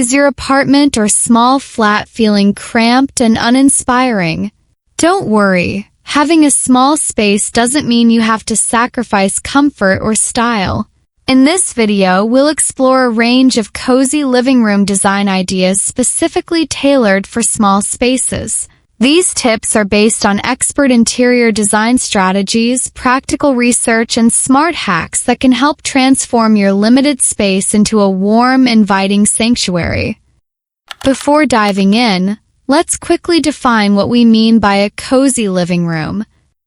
Is your apartment or small flat feeling cramped and uninspiring? Don't worry, having a small space doesn't mean you have to sacrifice comfort or style. In this video, we'll explore a range of cozy living room design ideas specifically tailored for small spaces. These tips are based on expert interior design strategies, practical research, and smart hacks that can help transform your limited space into a warm, inviting sanctuary. Before diving in, let's quickly define what we mean by a cozy living room.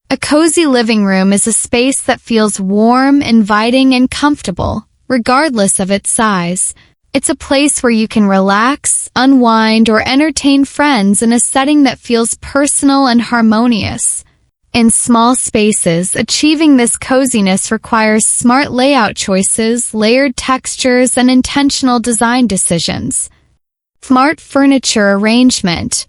A cozy living room is a space that feels warm, inviting, and comfortable, regardless of its size. It's a place where you can relax, unwind, or entertain friends in a setting that feels personal and harmonious. In small spaces, achieving this coziness requires smart layout choices, layered textures, and intentional design decisions. Smart furniture arrangement.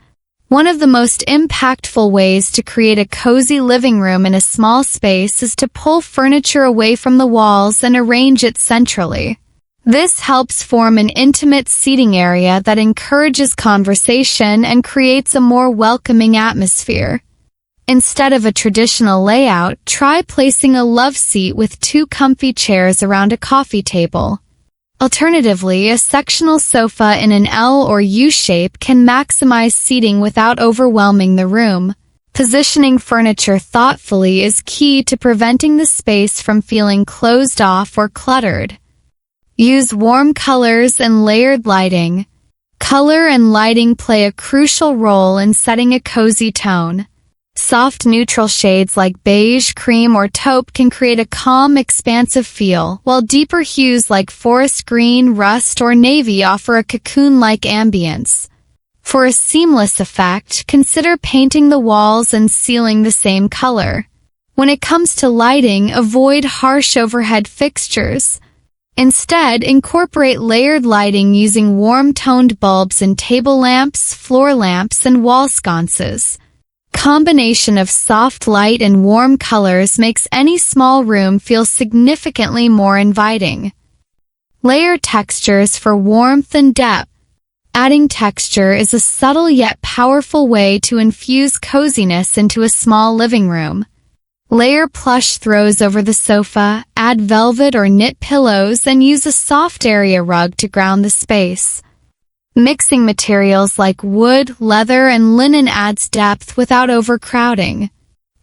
One of the most impactful ways to create a cozy living room in a small space is to pull furniture away from the walls and arrange it centrally. This helps form an intimate seating area that encourages conversation and creates a more welcoming atmosphere. Instead of a traditional layout, try placing a love seat with 2 comfy chairs around a coffee table. Alternatively, a sectional sofa in an L or U shape can maximize seating without overwhelming the room. Positioning furniture thoughtfully is key to preventing the space from feeling closed off or cluttered. Use warm colors and layered lighting. Color and lighting play a crucial role in setting a cozy tone. Soft neutral shades like beige, cream, or taupe can create a calm, expansive feel, while deeper hues like forest green, rust, or navy offer a cocoon-like ambience. For a seamless effect, consider painting the walls and ceiling the same color. When it comes to lighting, avoid harsh overhead fixtures. Instead, incorporate layered lighting using warm-toned bulbs in table lamps, floor lamps, and wall sconces. Combination of soft light and warm colors makes any small room feel significantly more inviting. Layer textures for warmth and depth. Adding texture is a subtle yet powerful way to infuse coziness into a small living room. Layer plush throws over the sofa, add velvet or knit pillows, and use a soft area rug to ground the space. Mixing materials like wood, leather, and linen adds depth without overcrowding.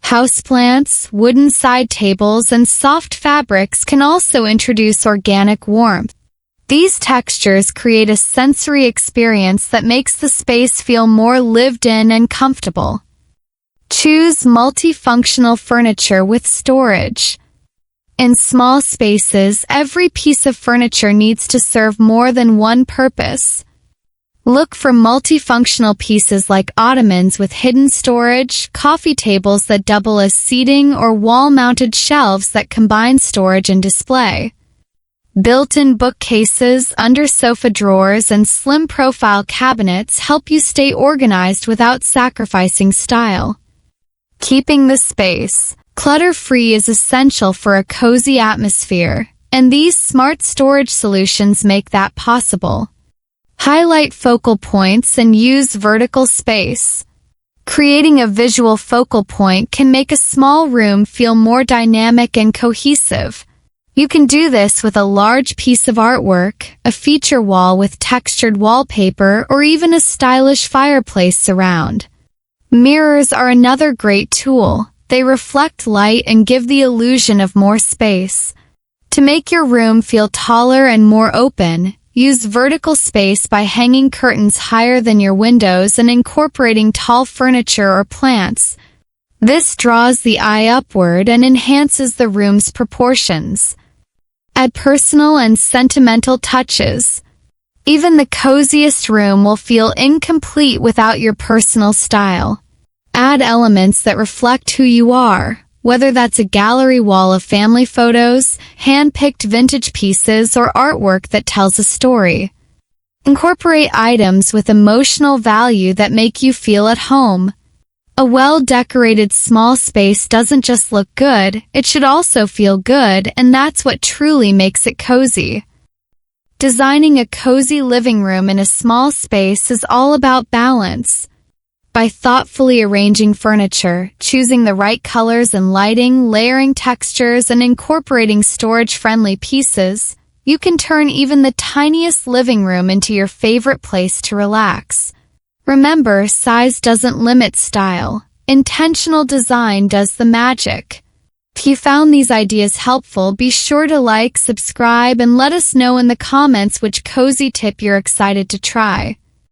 Houseplants, wooden side tables, and soft fabrics can also introduce organic warmth. These textures create a sensory experience that makes the space feel more lived in and comfortable. Choose multifunctional furniture with storage. In small spaces, every piece of furniture needs to serve more than one purpose. Look for multifunctional pieces like ottomans with hidden storage, coffee tables that double as seating, or wall-mounted shelves that combine storage and display. Built-in bookcases, under-sofa drawers, and slim profile cabinets help you stay organized without sacrificing style. Keeping the space clutter-free is essential for a cozy atmosphere, and these smart storage solutions make that possible. Highlight focal points and use vertical space. Creating a visual focal point can make a small room feel more dynamic and cohesive. You can do this with a large piece of artwork, a feature wall with textured wallpaper, or even a stylish fireplace surround. Mirrors are another great tool. They reflect light and give the illusion of more space. To make your room feel taller and more open, use vertical space by hanging curtains higher than your windows and incorporating tall furniture or plants. This draws the eye upward and enhances the room's proportions. Add personal and sentimental touches. Even the coziest room will feel incomplete without your personal style. Add elements that reflect who you are, whether that's a gallery wall of family photos, hand-picked vintage pieces, or artwork that tells a story. Incorporate items with emotional value that make you feel at home. A well-decorated small space doesn't just look good, it should also feel good, and that's what truly makes it cozy. Designing a cozy living room in a small space is all about balance. By thoughtfully arranging furniture, choosing the right colors and lighting, layering textures, and incorporating storage-friendly pieces, you can turn even the tiniest living room into your favorite place to relax. Remember, size doesn't limit style. Intentional design does the magic. If you found these ideas helpful, be sure to like, subscribe, and let us know in the comments which cozy tip you're excited to try.